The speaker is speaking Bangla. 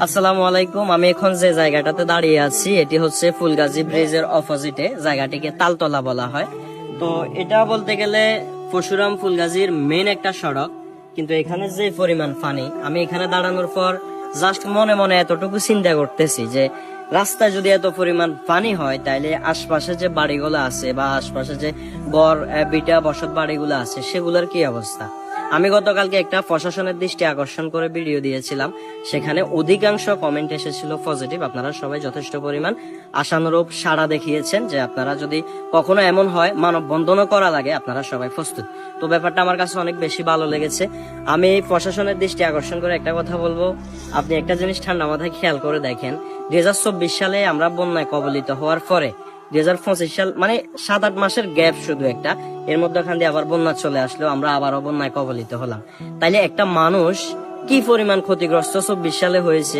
আসসালামু আলাইকুম। আমি এখন যে জায়গাটাতে দাঁড়িয়ে আছি এটি হচ্ছে ফুলগাজী ব্রিজের অপোজিটে, জায়গাটিকে তালতলা বলা হয়। তো এটা বলতে গেলে পরশুরাম ফুলগাজীর মেন একটা সড়ক, কিন্তু এখানে যে পরিমাণ পানি, আমি এখানে দাঁড়ানোর পর জাস্ট মনে মনে এতটুকু চিন্তা করতেছি যে রাস্তায় যদি এত পরিমাণ পানি হয় তাইলে আশপাশে যে বাড়িগুলো আছে বা আশপাশে যে গড় বিটা বসত বাড়িগুলো আছে সেগুলোর কি অবস্থা। আমি গতকালকে একটা প্রশাসনের দৃষ্টি আকর্ষণ করে ভিডিও দিয়েছিলাম, সেখানে অধিকাংশ কমেন্ট এসেছিল পজিটিভ। আপনারা সবাই যথেষ্ট পরিমাণ আশানুরূপ সাড়া দেখিয়েছেন যে আপনারা যদি কখনো এমন হয় মানববন্ধনও করা লাগে আপনারা সবাই প্রস্তুত। তো ব্যাপারটা আমার কাছে অনেক বেশি ভালো লেগেছে। আমি প্রশাসনের দৃষ্টি আকর্ষণ করে একটা কথা বলবো, আপনি একটা জিনিস ঠান্ডা মাথায় খেয়াল করে দেখেন, 2024 সালে আমরা বন্যায় কবলিত হওয়ার পরে 2025 সাল মানে 7-8 মাসের গ্যাপ শুধু একটা, এর মধ্যে ওখান দিয়ে আবার বন্যা চলে আসলো, আমরা আবারও বন্যায় কবলিত হলাম। তাইলে একটা মানুষ কি পরিমাণ ক্ষতিগ্রস্ত 24 সালে হয়েছে।